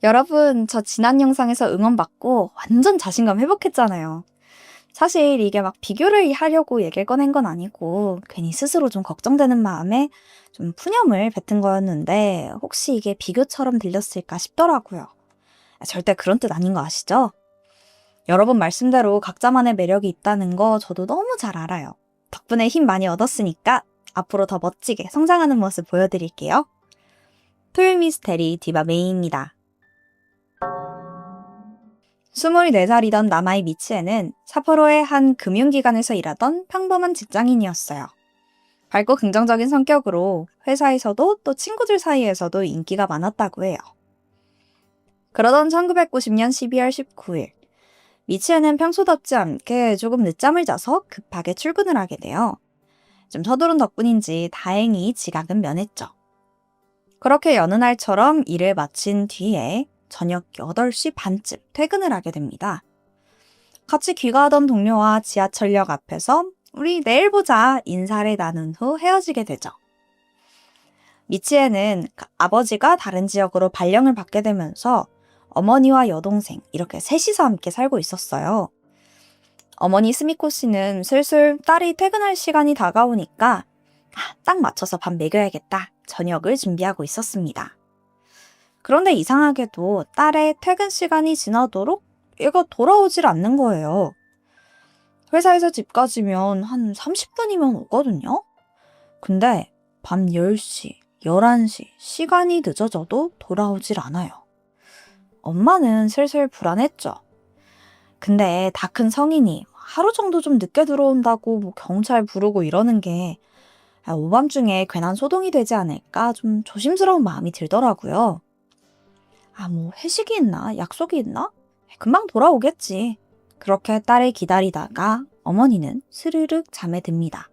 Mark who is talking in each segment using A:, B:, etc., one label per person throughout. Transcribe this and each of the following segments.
A: 여러분, 저 지난 영상에서 응원받고 완전 자신감 회복했잖아요. 사실 이게 막 비교를 하려고 얘기를 꺼낸 건 아니고 괜히 스스로 좀 걱정되는 마음에 좀 푸념을 뱉은 거였는데 혹시 이게 비교처럼 들렸을까 싶더라고요. 절대 그런 뜻 아닌 거 아시죠? 여러분 말씀대로 각자만의 매력이 있다는 거 저도 너무 잘 알아요. 덕분에 힘 많이 얻었으니까 앞으로 더 멋지게 성장하는 모습 보여드릴게요. 토요일 미스테리 디바 메이입니다. 24살이던 나마이 미치에는 삿포로의 한 금융기관에서 일하던 평범한 직장인이었어요. 밝고 긍정적인 성격으로 회사에서도 또 친구들 사이에서도 인기가 많았다고 해요. 그러던 1990년 12월 19일, 미치에는 평소답지 않게 조금 늦잠을 자서 급하게 출근을 하게 돼요. 좀 서두른 덕분인지 다행히 지각은 면했죠. 그렇게 여느 날처럼 일을 마친 뒤에 저녁 8시 반쯤 퇴근을 하게 됩니다. 같이 귀가하던 동료와 지하철역 앞에서 우리 내일 보자 인사를 나눈 후 헤어지게 되죠. 미치에는 아버지가 다른 지역으로 발령을 받게 되면서 어머니와 여동생 이렇게 셋이서 함께 살고 있었어요. 어머니 스미코 씨는 슬슬 딸이 퇴근할 시간이 다가오니까 딱 맞춰서 밥 먹여야겠다 저녁을 준비하고 있었습니다. 그런데 이상하게도 딸의 퇴근 시간이 지나도록 얘가 돌아오질 않는 거예요. 회사에서 집까지면 한 30분이면 오거든요? 근데 밤 10시, 11시 시간이 늦어져도 돌아오질 않아요. 엄마는 슬슬 불안했죠. 근데 다 큰 성인이 하루 정도 좀 늦게 들어온다고 뭐 경찰 부르고 이러는 게 오밤중에 괜한 소동이 되지 않을까 좀 조심스러운 마음이 들더라고요. 뭐 회식이 있나? 약속이 있나? 금방 돌아오겠지. 그렇게 딸을 기다리다가 어머니는 스르륵 잠에 듭니다.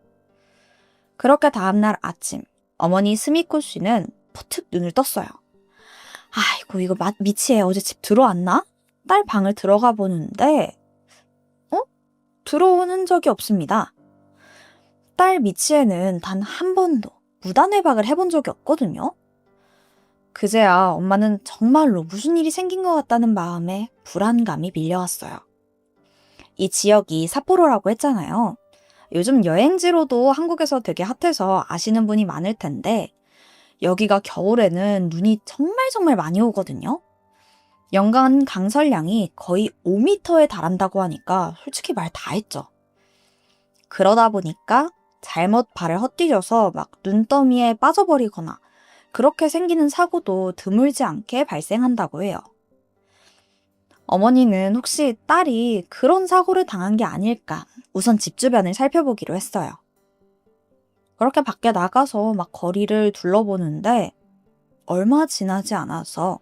A: 그렇게 다음날 아침, 어머니 스미코 씨는 퍼뜩 눈을 떴어요. 아이고, 이거 미치에 어제 집 들어왔나? 딸 방을 들어가 보는데, 들어온 흔적이 없습니다. 딸 미치에는 단 한 번도 무단 외박을 해본 적이 없거든요. 그제야 엄마는 정말로 무슨 일이 생긴 것 같다는 마음에 불안감이 밀려왔어요. 이 지역이 삿포로라고 했잖아요. 요즘 여행지로도 한국에서 되게 핫해서 아시는 분이 많을 텐데 여기가 겨울에는 눈이 정말 많이 오거든요. 연간 강설량이 거의 5m에 달한다고 하니까 솔직히 말 다 했죠. 그러다 보니까 잘못 발을 헛디뎌서 막 눈더미에 빠져버리거나 그렇게 생기는 사고도 드물지 않게 발생한다고 해요. 어머니는 혹시 딸이 그런 사고를 당한 게 아닐까 우선 집 주변을 살펴보기로 했어요. 그렇게 밖에 나가서 막 거리를 둘러보는데 얼마 지나지 않아서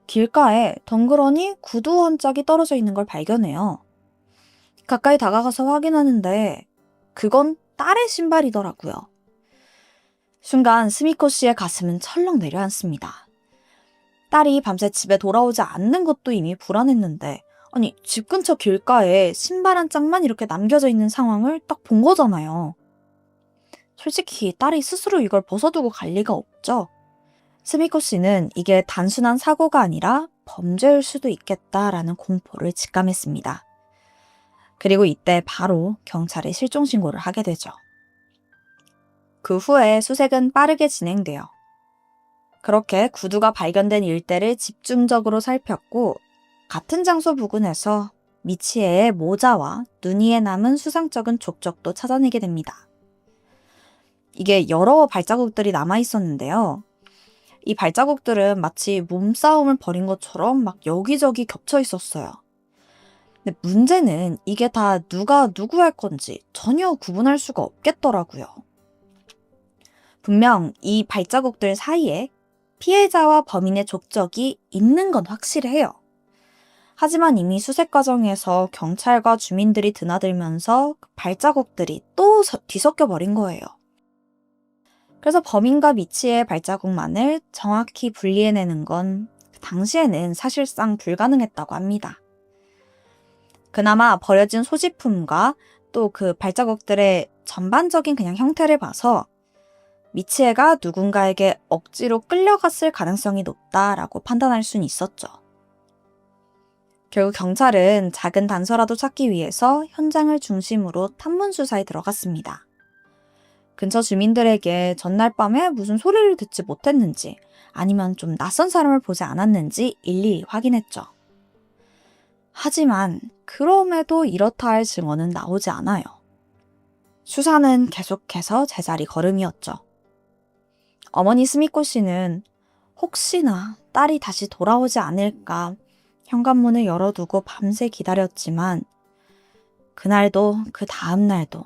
A: 길가에 덩그러니 구두 한 짝이 떨어져 있는 걸 발견해요. 가까이 다가가서 확인하는데 그건 딸의 신발이더라고요. 순간 스미코 씨의 가슴은 철렁 내려앉습니다. 딸이 밤새 집에 돌아오지 않는 것도 이미 불안했는데 아니 집 근처 길가에 신발 한 짝만 이렇게 남겨져 있는 상황을 딱 본 거잖아요. 솔직히 딸이 스스로 이걸 벗어두고 갈 리가 없죠. 스미코 씨는 이게 단순한 사고가 아니라 범죄일 수도 있겠다라는 공포를 직감했습니다. 그리고 이때 바로 경찰에 실종 신고를 하게 되죠. 그 후에 수색은 빠르게 진행돼요. 그렇게 구두가 발견된 일대를 집중적으로 살폈고 같은 장소 부근에서 미치에의 모자와 눈 위에 남은 수상쩍은 족적도 찾아내게 됩니다. 이게 여러 발자국들이 남아 있었는데요. 이 발자국들은 마치 몸싸움을 벌인 것처럼 막 여기저기 겹쳐 있었어요. 근데 문제는 이게 다 누가 누구 할 건지 전혀 구분할 수가 없겠더라고요. 분명 이 발자국들 사이에 피해자와 범인의 족적이 있는 건 확실해요. 하지만 이미 수색 과정에서 경찰과 주민들이 드나들면서 그 발자국들이 또 뒤섞여 버린 거예요. 그래서 범인과 미치의 발자국만을 정확히 분리해내는 건 당시에는 사실상 불가능했다고 합니다. 그나마 버려진 소지품과 또 그 발자국들의 전반적인 그냥 형태를 봐서 미치에가 누군가에게 억지로 끌려갔을 가능성이 높다라고 판단할 수는 있었죠. 결국 경찰은 작은 단서라도 찾기 위해서 현장을 중심으로 탐문 수사에 들어갔습니다. 근처 주민들에게 전날 밤에 무슨 소리를 듣지 못했는지 아니면 좀 낯선 사람을 보지 않았는지 일일이 확인했죠. 하지만 그럼에도 이렇다 할 증언은 나오지 않아요. 수사는 계속해서 제자리 걸음이었죠. 어머니 스미코 씨는 혹시나 딸이 다시 돌아오지 않을까 현관문을 열어두고 밤새 기다렸지만 그날도 그 다음 날도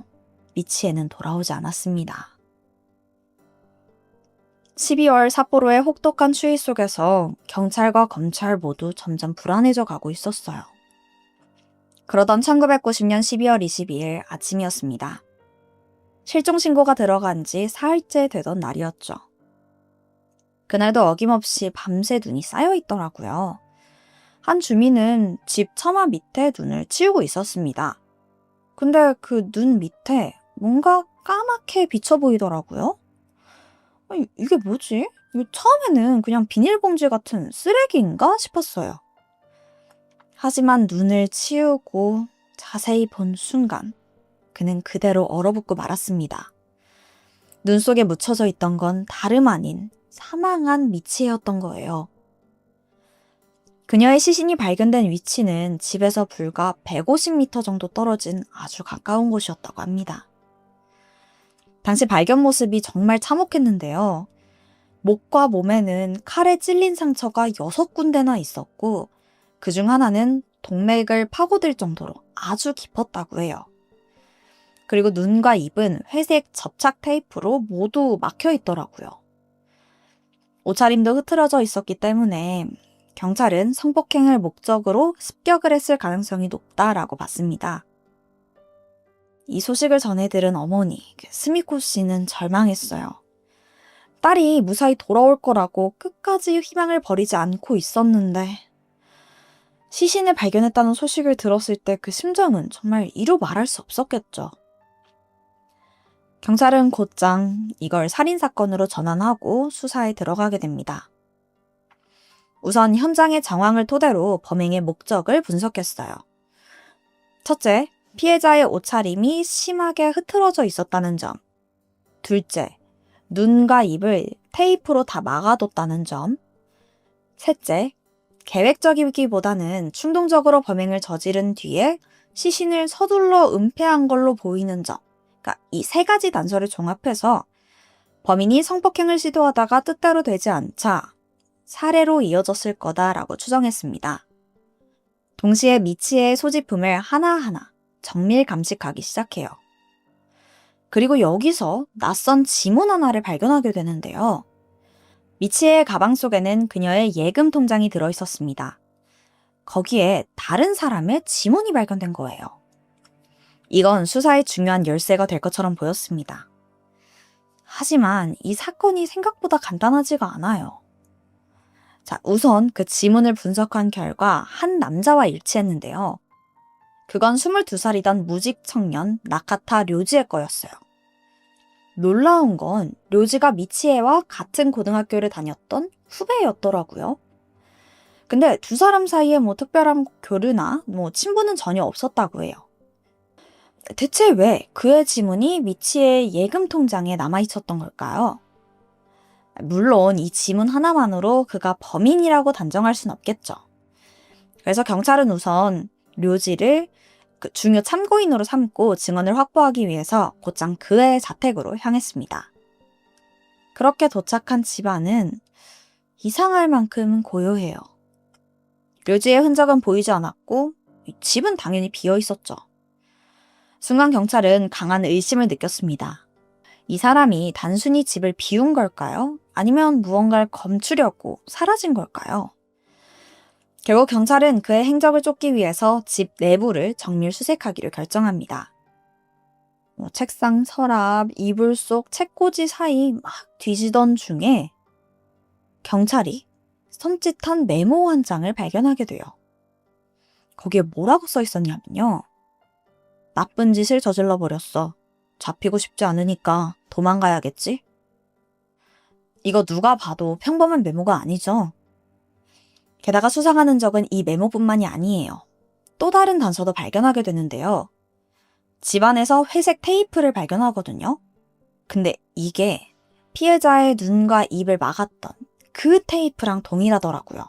A: 미치에는 돌아오지 않았습니다. 12월 삿포로의 혹독한 추위 속에서 경찰과 검찰 모두 점점 불안해져 가고 있었어요. 그러던 1990년 12월 22일 아침이었습니다. 실종 신고가 들어간 지 사흘째 되던 날이었죠. 그날도 어김없이 밤새 눈이 쌓여 있더라고요. 한 주민은 집 처마 밑에 눈을 치우고 있었습니다. 근데 그 눈 밑에 뭔가 까맣게 비쳐 보이더라고요. 아니, 이게 뭐지? 이거 처음에는 그냥 비닐봉지 같은 쓰레기인가 싶었어요. 하지만 눈을 치우고 자세히 본 순간 그는 그대로 얼어붙고 말았습니다. 눈 속에 묻혀져 있던 건 다름 아닌 사망한 미치였던 거예요. 그녀의 시신이 발견된 위치는 집에서 불과 150m 정도 떨어진 아주 가까운 곳이었다고 합니다. 당시 발견 모습이 정말 참혹했는데요. 목과 몸에는 칼에 찔린 상처가 6군데나 있었고 그중 하나는 동맥을 파고들 정도로 아주 깊었다고 해요. 그리고 눈과 입은 회색 접착 테이프로 모두 막혀 있더라고요. 옷차림도 흐트러져 있었기 때문에 경찰은 성폭행을 목적으로 습격을 했을 가능성이 높다라고 봤습니다. 이 소식을 전해 들은 어머니, 스미코 씨는 절망했어요. 딸이 무사히 돌아올 거라고 끝까지 희망을 버리지 않고 있었는데 시신을 발견했다는 소식을 들었을 때 그 심정은 정말 이루 말할 수 없었겠죠. 경찰은 곧장 이걸 살인사건으로 전환하고 수사에 들어가게 됩니다. 우선 현장의 정황을 토대로 범행의 목적을 분석했어요. 첫째, 피해자의 옷차림이 심하게 흐트러져 있었다는 점. 둘째, 눈과 입을 테이프로 다 막아뒀다는 점. 셋째, 계획적이기보다는 충동적으로 범행을 저지른 뒤에 시신을 서둘러 은폐한 걸로 보이는 점. 그러니까 이 세 가지 단서를 종합해서 범인이 성폭행을 시도하다가 뜻대로 되지 않자 살해로 이어졌을 거다라고 추정했습니다. 동시에 미치의 소지품을 하나하나 정밀 감식하기 시작해요. 그리고 여기서 낯선 지문 하나를 발견하게 되는데요. 미치의 가방 속에는 그녀의 예금 통장이 들어있었습니다. 거기에 다른 사람의 지문이 발견된 거예요. 이건 수사의 중요한 열쇠가 될 것처럼 보였습니다. 하지만 이 사건이 생각보다 간단하지가 않아요. 자, 우선 그 지문을 분석한 결과 한 남자와 일치했는데요. 그건 22살이던 무직 청년 나카타 료지의 거였어요. 놀라운 건 료지가 미치에와 같은 고등학교를 다녔던 후배였더라고요. 근데 두 사람 사이에 특별한 교류나 친분은 전혀 없었다고 해요. 대체 왜 그의 지문이 미치의 예금 통장에 남아있었던 걸까요? 물론 이 지문 하나만으로 그가 범인이라고 단정할 순 없겠죠. 그래서 경찰은 우선 료지를 중요 참고인으로 삼고 증언을 확보하기 위해서 곧장 그의 자택으로 향했습니다. 그렇게 도착한 집안은 이상할 만큼 고요해요. 료지의 흔적은 보이지 않았고 집은 당연히 비어 있었죠. 순간 경찰은 강한 의심을 느꼈습니다. 이 사람이 단순히 집을 비운 걸까요? 아니면 무언가를 검추려고 사라진 걸까요? 결국 경찰은 그의 행적을 쫓기 위해서 집 내부를 정밀 수색하기로 결정합니다. 책상, 서랍, 이불 속 책꽂이 사이 막 뒤지던 중에 경찰이 섬찟한 메모 한 장을 발견하게 돼요. 거기에 뭐라고 써 있었냐면요. 나쁜 짓을 저질러 버렸어. 잡히고 싶지 않으니까 도망가야겠지? 이거 누가 봐도 평범한 메모가 아니죠. 게다가 수상한 흔적은 이 메모뿐만이 아니에요. 또 다른 단서도 발견하게 되는데요. 집안에서 회색 테이프를 발견하거든요. 근데 이게 피해자의 눈과 입을 막았던 그 테이프랑 동일하더라고요.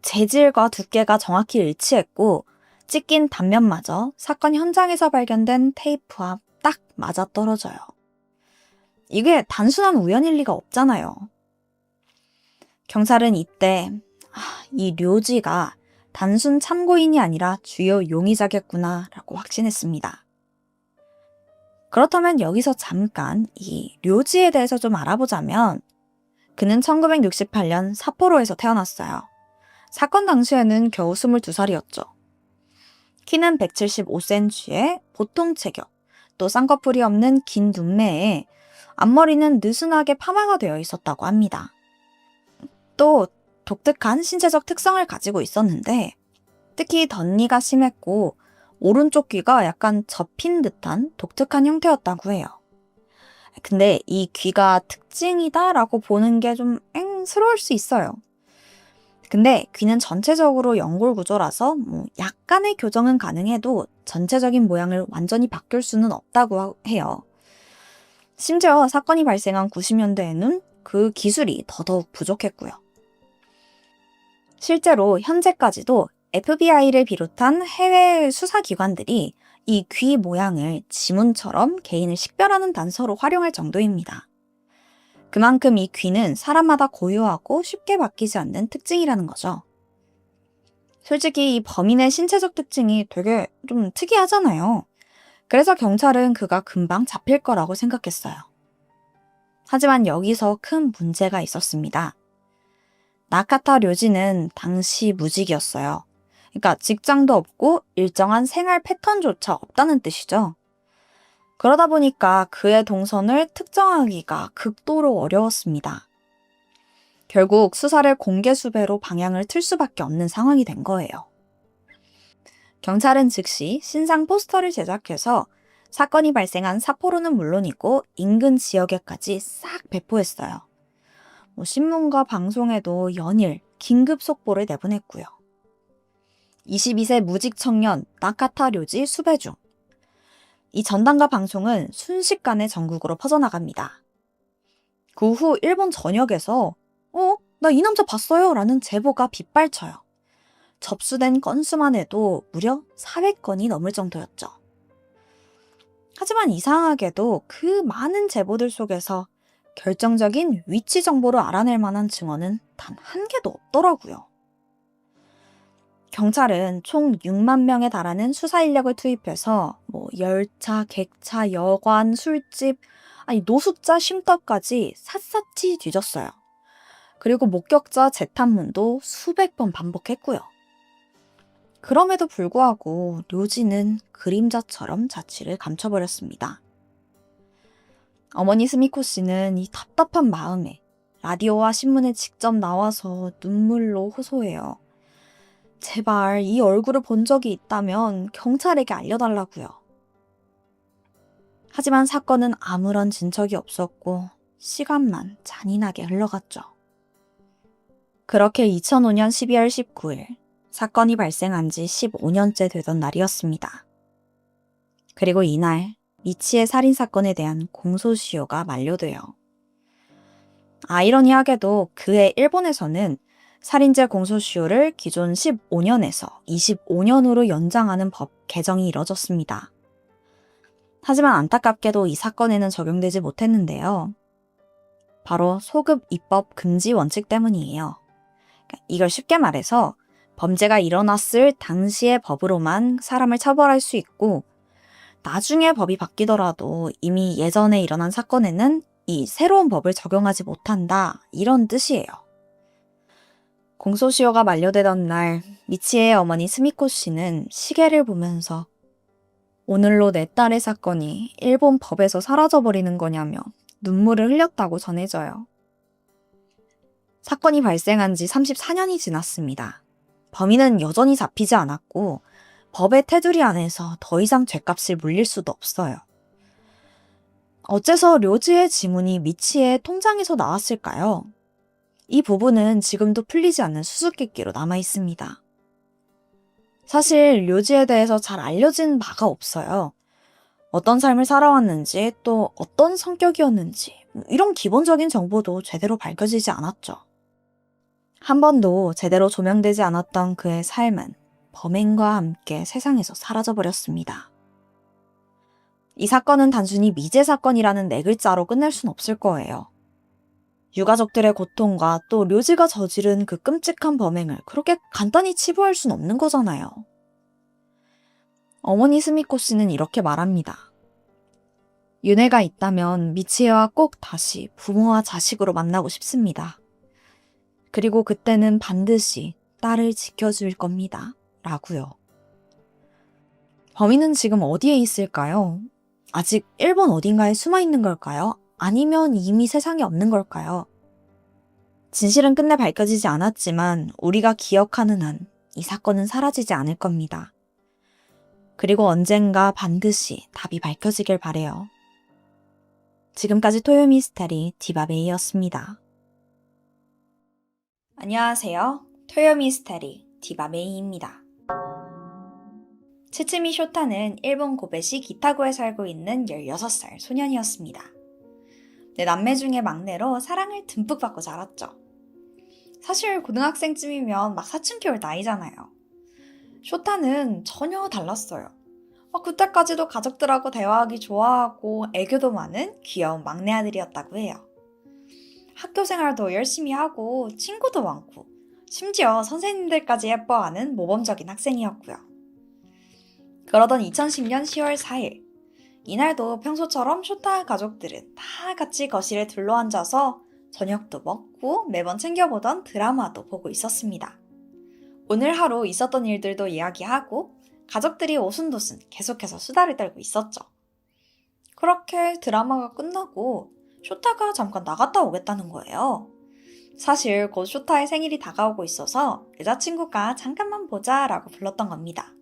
A: 재질과 두께가 정확히 일치했고 찢긴 단면마저 사건 현장에서 발견된 테이프와 딱 맞아떨어져요. 이게 단순한 우연일 리가 없잖아요. 경찰은 이때 이 료지가 단순 참고인이 아니라 주요 용의자겠구나 라고 확신했습니다. 그렇다면 여기서 잠깐 이 료지에 대해서 좀 알아보자면 그는 1968년 삿포로에서 태어났어요. 사건 당시에는 겨우 22살이었죠. 키는 175cm에 보통 체격, 또 쌍꺼풀이 없는 긴 눈매에 앞머리는 느슨하게 파마가 되어 있었다고 합니다. 또 독특한 신체적 특성을 가지고 있었는데 특히 덧니가 심했고 오른쪽 귀가 약간 접힌 듯한 독특한 형태였다고 해요. 근데 이 귀가 특징이다라고 보는 게 좀 앵스러울 수 있어요. 근데 귀는 전체적으로 연골 구조라서 약간의 교정은 가능해도 전체적인 모양을 완전히 바꿀 수는 없다고 해요. 심지어 사건이 발생한 90년대에는 그 기술이 더더욱 부족했고요. 실제로 현재까지도 FBI를 비롯한 해외 수사기관들이 이 귀 모양을 지문처럼 개인을 식별하는 단서로 활용할 정도입니다. 그만큼 이 귀는 사람마다 고유하고 쉽게 바뀌지 않는 특징이라는 거죠. 솔직히 이 범인의 신체적 특징이 되게 좀 특이하잖아요. 그래서 경찰은 그가 금방 잡힐 거라고 생각했어요. 하지만 여기서 큰 문제가 있었습니다. 나카타 료지는 당시 무직이었어요. 그러니까 직장도 없고 일정한 생활 패턴조차 없다는 뜻이죠. 그러다 보니까 그의 동선을 특정하기가 극도로 어려웠습니다. 결국 수사를 공개 수배로 방향을 틀 수밖에 없는 상황이 된 거예요. 경찰은 즉시 신상 포스터를 제작해서 사건이 발생한 삿포로는 물론이고 인근 지역에까지 싹 배포했어요. 신문과 방송에도 연일 긴급 속보를 내보냈고요. 22세 무직 청년 나카타 료지 수배 중. 이 전단과 방송은 순식간에 전국으로 퍼져나갑니다. 그 후 일본 전역에서 나 이 남자 봤어요 라는 제보가 빗발쳐요. 접수된 건수만 해도 무려 400건이 넘을 정도였죠. 하지만 이상하게도 그 많은 제보들 속에서 결정적인 위치 정보를 알아낼 만한 증언은 단 한 개도 없더라고요. 경찰은 총 6만 명에 달하는 수사 인력을 투입해서 열차, 객차, 여관, 술집, 노숙자 쉼터까지 샅샅이 뒤졌어요. 그리고 목격자 재탐문도 수백 번 반복했고요. 그럼에도 불구하고 료지는 그림자처럼 자취를 감춰버렸습니다. 어머니 스미코 씨는 이 답답한 마음에 라디오와 신문에 직접 나와서 눈물로 호소해요. 제발 이 얼굴을 본 적이 있다면 경찰에게 알려달라고요. 하지만 사건은 아무런 진척이 없었고 시간만 잔인하게 흘러갔죠. 그렇게 2005년 12월 19일 사건이 발생한 지 15년째 되던 날이었습니다. 그리고 이날 미치의 살인사건에 대한 공소시효가 만료돼요. 아이러니하게도 그해 일본에서는 살인죄 공소시효를 기존 15년에서 25년으로 연장하는 법 개정이 이뤄졌습니다. 하지만 안타깝게도 이 사건에는 적용되지 못했는데요. 바로 소급 입법 금지 원칙 때문이에요. 이걸 쉽게 말해서 범죄가 일어났을 당시의 법으로만 사람을 처벌할 수 있고 나중에 법이 바뀌더라도 이미 예전에 일어난 사건에는 이 새로운 법을 적용하지 못한다 이런 뜻이에요. 공소시효가 만료되던 날 미치의 어머니 스미코 씨는 시계를 보면서 오늘로 내 딸의 사건이 일본 법에서 사라져버리는 거냐며 눈물을 흘렸다고 전해져요. 사건이 발생한 지 34년이 지났습니다. 범인은 여전히 잡히지 않았고 법의 테두리 안에서 더 이상 죗값을 물릴 수도 없어요. 어째서 료즈의 지문이 미치의 통장에서 나왔을까요? 이 부분은 지금도 풀리지 않는 수수께끼로 남아 있습니다. 사실 료즈에 대해서 잘 알려진 바가 없어요. 어떤 삶을 살아왔는지, 또 어떤 성격이었는지, 이런 기본적인 정보도 제대로 밝혀지지 않았죠. 한 번도 제대로 조명되지 않았던 그의 삶은 범행과 함께 세상에서 사라져버렸습니다. 이 사건은 단순히 미제 사건이라는 네 글자로 끝낼 순 없을 거예요. 유가족들의 고통과 또 료즈가 저지른 그 끔찍한 범행을 그렇게 간단히 치부할 순 없는 거잖아요. 어머니 스미코 씨는 이렇게 말합니다. 윤회가 있다면 미치에와 꼭 다시 부모와 자식으로 만나고 싶습니다. 그리고 그때는 반드시 딸을 지켜줄 겁니다. 라고요. 범인은 지금 어디에 있을까요? 아직 일본 어딘가에 숨어 있는 걸까요? 아니면 이미 세상에 없는 걸까요? 진실은 끝내 밝혀지지 않았지만 우리가 기억하는 한 이 사건은 사라지지 않을 겁니다. 그리고 언젠가 반드시 답이 밝혀지길 바래요. 지금까지 토요미스테리 디바메이였습니다. 안녕하세요. 토요미스테리 디바메이입니다. 츠츠미 쇼타는 일본 고베시 기타구에 살고 있는 16살 소년이었습니다. 네 남매 중에 막내로 사랑을 듬뿍 받고 자랐죠. 사실 고등학생쯤이면 막 사춘기 올 나이잖아요. 쇼타는 전혀 달랐어요. 그때까지도 가족들하고 대화하기 좋아하고 애교도 많은 귀여운 막내 아들이었다고 해요. 학교 생활도 열심히 하고 친구도 많고 심지어 선생님들까지 예뻐하는 모범적인 학생이었고요. 그러던 2010년 10월 4일 이날도 평소처럼 쇼타 가족들은 다 같이 거실에 둘러앉아서 저녁도 먹고 매번 챙겨보던 드라마도 보고 있었습니다. 오늘 하루 있었던 일들도 이야기하고 가족들이 오순도순 계속해서 수다를 떨고 있었죠. 그렇게 드라마가 끝나고 쇼타가 잠깐 나갔다 오겠다는 거예요. 사실 곧 쇼타의 생일이 다가오고 있어서 여자친구가 잠깐만 보자 라고 불렀던 겁니다.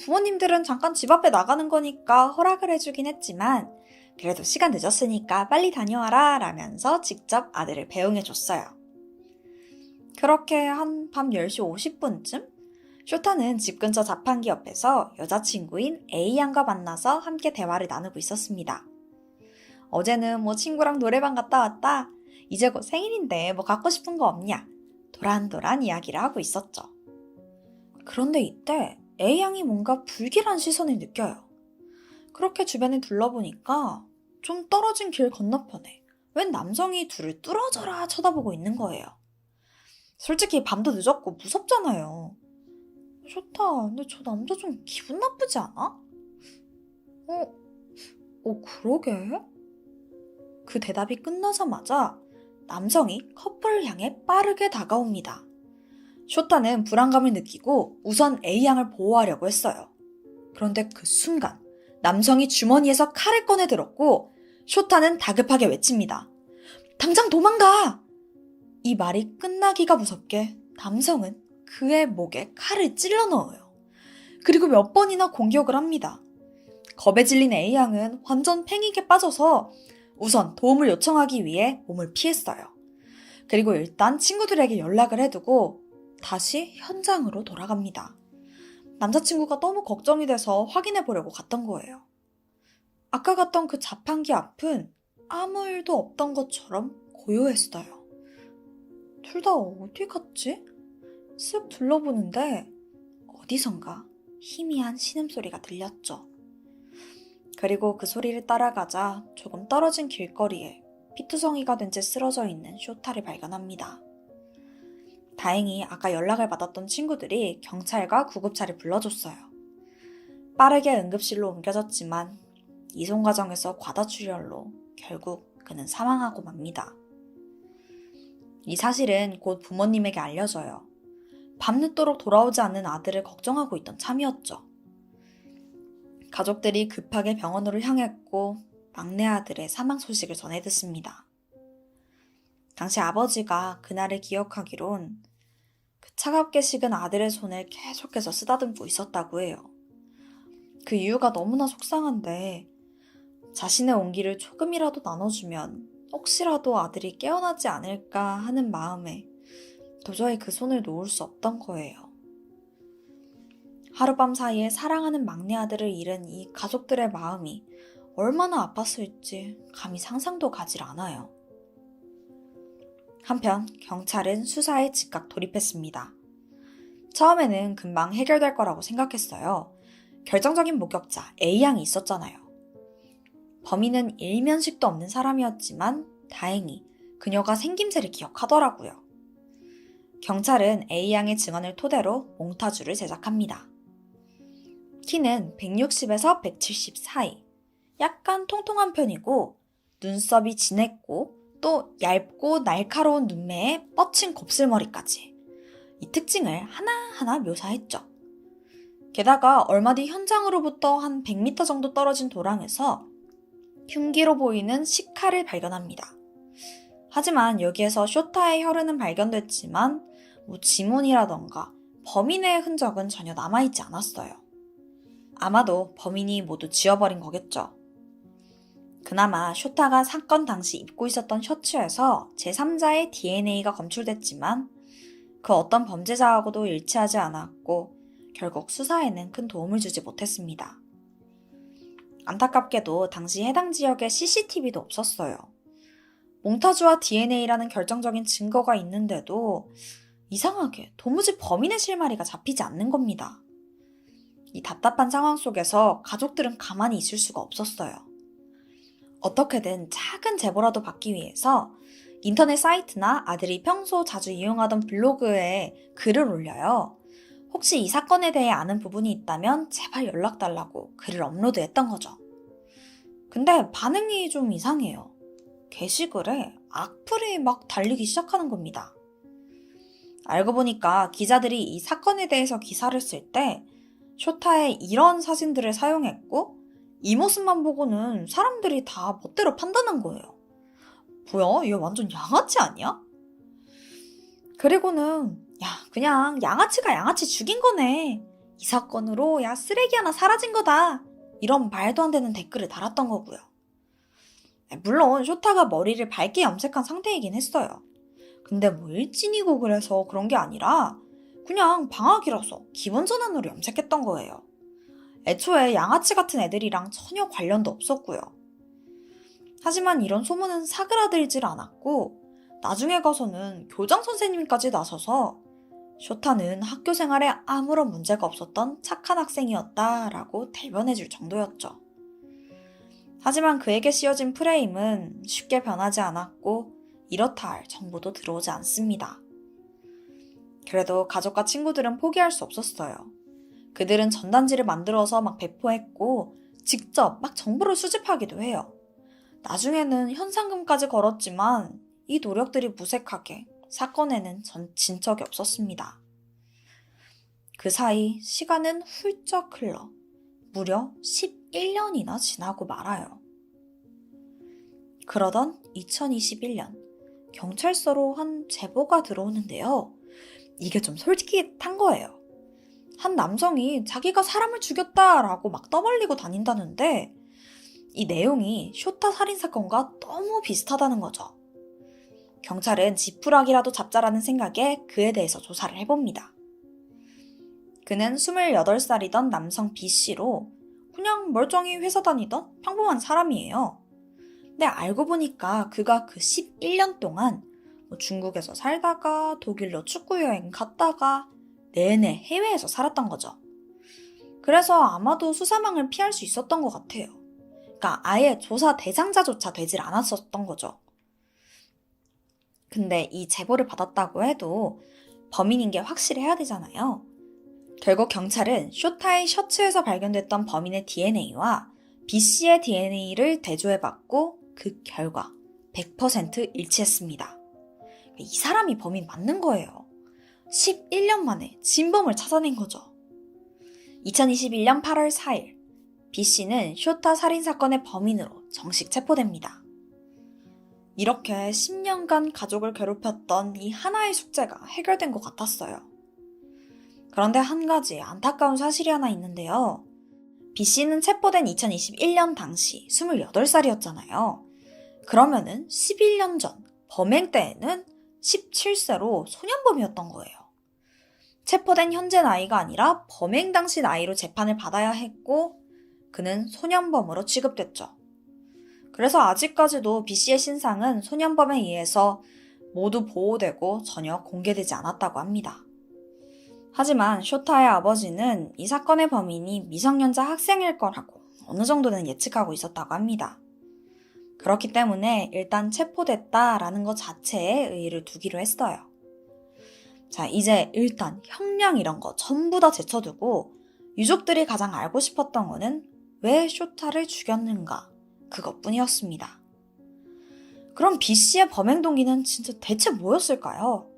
A: 부모님들은 잠깐 집 앞에 나가는 거니까 허락을 해주긴 했지만 그래도 시간 늦었으니까 빨리 다녀와라 라면서 직접 아들을 배웅해줬어요. 그렇게 한 밤 10시 50분쯤 쇼타는 집 근처 자판기 옆에서 여자친구인 A양과 만나서 함께 대화를 나누고 있었습니다. 어제는 친구랑 노래방 갔다 왔다. 이제 곧 생일인데 갖고 싶은 거 없냐? 도란도란 이야기를 하고 있었죠. 그런데 이때 A양이 뭔가 불길한 시선을 느껴요. 그렇게 주변을 둘러보니까 좀 떨어진 길 건너편에 웬 남성이 둘을 뚫어져라 쳐다보고 있는 거예요. 솔직히 밤도 늦었고 무섭잖아요. 쇼타, 근데 저 남자 좀 기분 나쁘지 않아? 그러게? 그 대답이 끝나자마자 남성이 커플을 향해 빠르게 다가옵니다. 쇼타는 불안감을 느끼고 우선 A양을 보호하려고 했어요. 그런데 그 순간 남성이 주머니에서 칼을 꺼내 들었고 쇼타는 다급하게 외칩니다. 당장 도망가! 이 말이 끝나기가 무섭게 남성은 그의 목에 칼을 찔러 넣어요. 그리고 몇 번이나 공격을 합니다. 겁에 질린 A양은 완전 패닉에 빠져서 우선 도움을 요청하기 위해 몸을 피했어요. 그리고 일단 친구들에게 연락을 해두고 다시 현장으로 돌아갑니다. 남자친구가 너무 걱정이 돼서 확인해 보려고 갔던 거예요. 아까 갔던 그 자판기 앞은 아무 일도 없던 것처럼 고요했어요. 둘 다 어디 갔지? 쓱 둘러보는데 어디선가 희미한 신음소리가 들렸죠. 그리고 그 소리를 따라가자 조금 떨어진 길거리에 피투성이가 된 채 쓰러져 있는 쇼타를 발견합니다. 다행히 아까 연락을 받았던 친구들이 경찰과 구급차를 불러줬어요. 빠르게 응급실로 옮겨졌지만 이송 과정에서 과다출혈로 결국 그는 사망하고 맙니다. 이 사실은 곧 부모님에게 알려져요. 밤늦도록 돌아오지 않는 아들을 걱정하고 있던 참이었죠. 가족들이 급하게 병원으로 향했고 막내 아들의 사망 소식을 전해 듣습니다. 당시 아버지가 그날을 기억하기론 그 차갑게 식은 아들의 손을 계속해서 쓰다듬고 있었다고 해요. 그 이유가 너무나 속상한데 자신의 온기를 조금이라도 나눠주면 혹시라도 아들이 깨어나지 않을까 하는 마음에 도저히 그 손을 놓을 수 없던 거예요. 하룻밤 사이에 사랑하는 막내 아들을 잃은 이 가족들의 마음이 얼마나 아팠을지 감히 상상도 가질 않아요. 한편 경찰은 수사에 즉각 돌입했습니다. 처음에는 금방 해결될 거라고 생각했어요. 결정적인 목격자 A양이 있었잖아요. 범인은 일면식도 없는 사람이었지만 다행히 그녀가 생김새를 기억하더라고요. 경찰은 A양의 증언을 토대로 몽타주를 제작합니다. 키는 160에서 170 사이, 약간 통통한 편이고 눈썹이 진했고 또 얇고 날카로운 눈매에 뻗친 곱슬머리까지 이 특징을 하나하나 묘사했죠. 게다가 얼마 뒤 현장으로부터 한 100m 정도 떨어진 도랑에서 흉기로 보이는 식칼을 발견합니다. 하지만 여기에서 쇼타의 혈흔은 발견됐지만 지문이라던가 범인의 흔적은 전혀 남아있지 않았어요. 아마도 범인이 모두 지워버린 거겠죠. 그나마 쇼타가 사건 당시 입고 있었던 셔츠에서 제3자의 DNA가 검출됐지만 그 어떤 범죄자하고도 일치하지 않았고 결국 수사에는 큰 도움을 주지 못했습니다. 안타깝게도 당시 해당 지역에 CCTV도 없었어요. 몽타주와 DNA라는 결정적인 증거가 있는데도 이상하게 도무지 범인의 실마리가 잡히지 않는 겁니다. 이 답답한 상황 속에서 가족들은 가만히 있을 수가 없었어요. 어떻게든 작은 제보라도 받기 위해서 인터넷 사이트나 아들이 평소 자주 이용하던 블로그에 글을 올려요. 혹시 이 사건에 대해 아는 부분이 있다면 제발 연락달라고 글을 업로드했던 거죠. 근데 반응이 좀 이상해요. 게시글에 악플이 막 달리기 시작하는 겁니다. 알고 보니까 기자들이 이 사건에 대해서 기사를 쓸 때 쇼타의 이런 사진들을 사용했고 이 모습만 보고는 사람들이 다 멋대로 판단한 거예요. 뭐야? 얘 완전 양아치 아니야? 그리고는 그냥 양아치가 양아치 죽인 거네. 이 사건으로 쓰레기 하나 사라진 거다. 이런 말도 안 되는 댓글을 달았던 거고요. 물론 쇼타가 머리를 밝게 염색한 상태이긴 했어요. 근데 일진이고 그래서 그런 게 아니라 그냥 방학이라서 기분 전환으로 염색했던 거예요. 애초에 양아치 같은 애들이랑 전혀 관련도 없었고요. 하지만 이런 소문은 사그라들질 않았고 나중에 가서는 교장 선생님까지 나서서 쇼타는 학교 생활에 아무런 문제가 없었던 착한 학생이었다라고 대변해줄 정도였죠. 하지만 그에게 씌워진 프레임은 쉽게 변하지 않았고 이렇다 할 정보도 들어오지 않습니다. 그래도 가족과 친구들은 포기할 수 없었어요. 그들은 전단지를 만들어서 막 배포했고 직접 막 정보를 수집하기도 해요. 나중에는 현상금까지 걸었지만 이 노력들이 무색하게 사건에는 진척이 없었습니다. 그 사이 시간은 훌쩍 흘러 무려 11년이나 지나고 말아요. 그러던 2021년 경찰서로 한 제보가 들어오는데요. 이게 좀 솔직한 거예요. 한 남성이 자기가 사람을 죽였다라고 막 떠벌리고 다닌다는데 이 내용이 쇼타 살인사건과 너무 비슷하다는 거죠. 경찰은 지푸라기라도 잡자라는 생각에 그에 대해서 조사를 해봅니다. 그는 28살이던 남성 B씨로 그냥 멀쩡히 회사 다니던 평범한 사람이에요. 근데 알고 보니까 그가 그 11년 동안 중국에서 살다가 독일로 축구여행 갔다가 내내 해외에서 살았던 거죠. 그래서 아마도 수사망을 피할 수 있었던 것 같아요. 그러니까 아예 조사 대상자조차 되질 않았었던 거죠. 근데 이 제보를 받았다고 해도 범인인 게 확실해야 되잖아요. 결국 경찰은 쇼타의 셔츠에서 발견됐던 범인의 DNA와 B씨의 DNA를 대조해봤고 그 결과 100% 일치했습니다. 이 사람이 범인 맞는 거예요. 11년 만에 진범을 찾아낸 거죠. 2021년 8월 4일 B씨는 쇼타 살인사건의 범인으로 정식 체포됩니다. 이렇게 10년간 가족을 괴롭혔던 이 하나의 숙제가 해결된 것 같았어요. 그런데 한 가지 안타까운 사실이 하나 있는데요. B씨는 체포된 2021년 당시 28살이었잖아요. 그러면은 11년 전 범행 때에는 17세로 소년범이었던 거예요. 체포된 현재 나이가 아니라 범행 당시 나이로 재판을 받아야 했고 그는 소년범으로 취급됐죠. 그래서 아직까지도 B씨의 신상은 소년범에 의해서 모두 보호되고 전혀 공개되지 않았다고 합니다. 하지만 쇼타의 아버지는 이 사건의 범인이 미성년자 학생일 거라고 어느 정도는 예측하고 있었다고 합니다. 그렇기 때문에 일단 체포됐다라는 것 자체에 의의를 두기로 했어요. 자, 이제 일단 형량 이런 거 전부 다 제쳐두고 유족들이 가장 알고 싶었던 거는 왜 쇼타를 죽였는가 그것뿐이었습니다. 그럼 B씨의 범행 동기는 진짜 대체 뭐였을까요?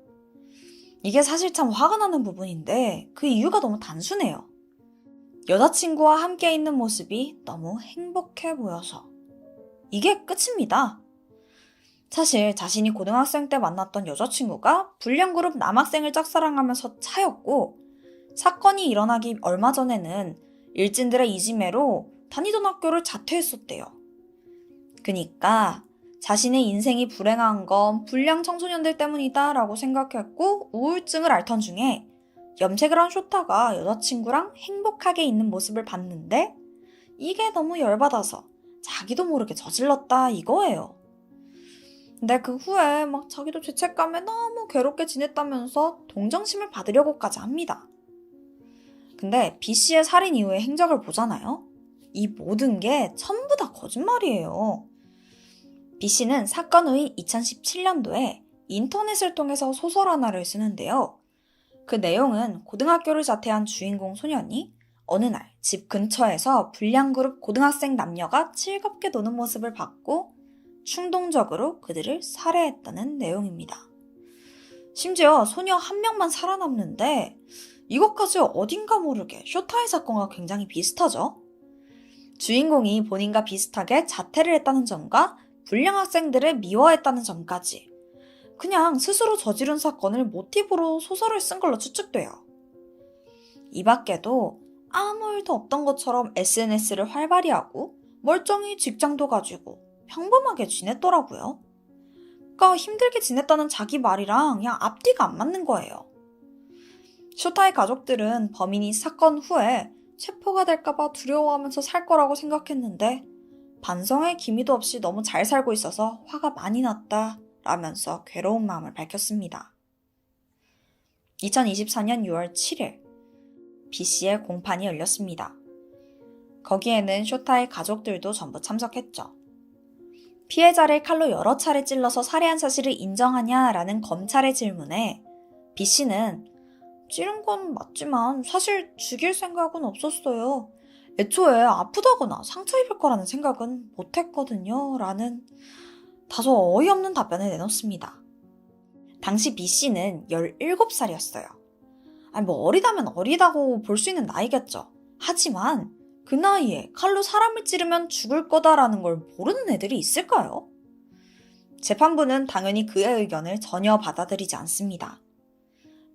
A: 이게 사실 참 화가 나는 부분인데 그 이유가 너무 단순해요. 여자친구와 함께 있는 모습이 너무 행복해 보여서. 이게 끝입니다. 사실 자신이 고등학생 때 만났던 여자친구가 불량그룹 남학생을 짝사랑하면서 차였고 사건이 일어나기 얼마 전에는 일진들의 이지매로 다니던 학교를 자퇴했었대요. 그니까 자신의 인생이 불행한 건 불량 청소년들 때문이다 라고 생각했고 우울증을 앓던 중에 염색을 한 쇼타가 여자친구랑 행복하게 있는 모습을 봤는데 이게 너무 열받아서 자기도 모르게 저질렀다 이거예요. 근데 그 후에 막 자기도 죄책감에 너무 괴롭게 지냈다면서 동정심을 받으려고까지 합니다. 근데 B씨의 살인 이후의 행적을 보잖아요. 이 모든 게 전부 다 거짓말이에요. B씨는 사건 후인 2017년도에 인터넷을 통해서 소설 하나를 쓰는데요. 그 내용은 고등학교를 자퇴한 주인공 소년이 어느 날 집 근처에서 불량그룹 고등학생 남녀가 즐겁게 노는 모습을 봤고 충동적으로 그들을 살해했다는 내용입니다. 심지어 소녀 한 명만 살아남는데 이것까지 어딘가 모르게 쇼타의 사건과 굉장히 비슷하죠? 주인공이 본인과 비슷하게 자퇴를 했다는 점과 불량 학생들을 미워했다는 점까지 그냥 스스로 저지른 사건을 모티브로 소설을 쓴 걸로 추측돼요. 이 밖에도 아무 일도 없던 것처럼 SNS를 활발히 하고 멀쩡히 직장도 가지고 평범하게 지냈더라고요. 그러니까 힘들게 지냈다는 자기 말이랑 그냥 앞뒤가 안 맞는 거예요. 쇼타의 가족들은 범인이 사건 후에 체포가 될까봐 두려워하면서 살 거라고 생각했는데 반성의 기미도 없이 너무 잘 살고 있어서 화가 많이 났다 라면서 괴로운 마음을 밝혔습니다. 2024년 6월 7일 B씨의 공판이 열렸습니다. 거기에는 쇼타의 가족들도 전부 참석했죠. 피해자를 칼로 여러 차례 찔러서 살해한 사실을 인정하냐라는 검찰의 질문에 B씨는 찌른 건 맞지만 사실 죽일 생각은 없었어요. 애초에 아프다거나 상처 입을 거라는 생각은 못했거든요. 라는 다소 어이없는 답변을 내놓습니다. 당시 B씨는 17살이었어요. 어리다면 어리다고 볼 수 있는 나이겠죠. 하지만 그 나이에 칼로 사람을 찌르면 죽을 거다라는 걸 모르는 애들이 있을까요? 재판부는 당연히 그의 의견을 전혀 받아들이지 않습니다.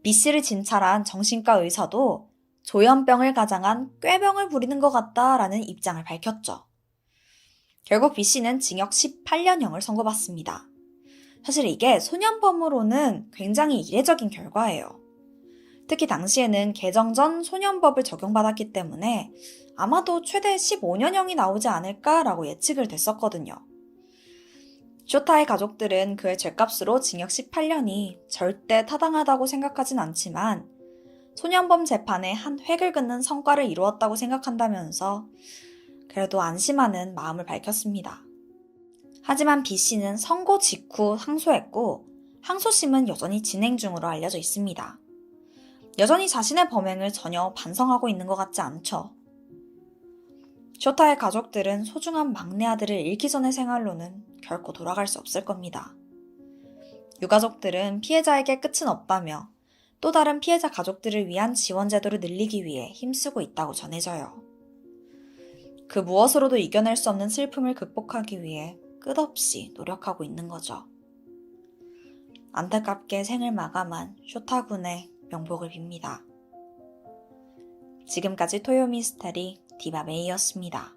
A: B씨를 진찰한 정신과 의사도 조현병을 가장한 꾀병을 부리는 것 같다라는 입장을 밝혔죠. 결국 B씨는 징역 18년형을 선고받습니다. 사실 이게 소년범으로는 굉장히 이례적인 결과예요. 특히 당시에는 개정 전 소년법을 적용받았기 때문에 아마도 최대 15년형이 나오지 않을까라고 예측을 됐었거든요. 쇼타의 가족들은 그의 죗값으로 징역 18년이 절대 타당하다고 생각하진 않지만 소년범 재판에 한 획을 긋는 성과를 이루었다고 생각한다면서 그래도 안심하는 마음을 밝혔습니다. 하지만 B씨는 선고 직후 항소했고 항소심은 여전히 진행 중으로 알려져 있습니다. 여전히 자신의 범행을 전혀 반성하고 있는 것 같지 않죠. 쇼타의 가족들은 소중한 막내 아들을 잃기 전의 생활로는 결코 돌아갈 수 없을 겁니다. 유가족들은 피해자에게 끝은 없다며 또 다른 피해자 가족들을 위한 지원 제도를 늘리기 위해 힘쓰고 있다고 전해져요. 그 무엇으로도 이겨낼 수 없는 슬픔을 극복하기 위해 끝없이 노력하고 있는 거죠. 안타깝게 생을 마감한 쇼타 군의 명복을 빕니다. 지금까지 토요미스테리 디바 메이였습니다.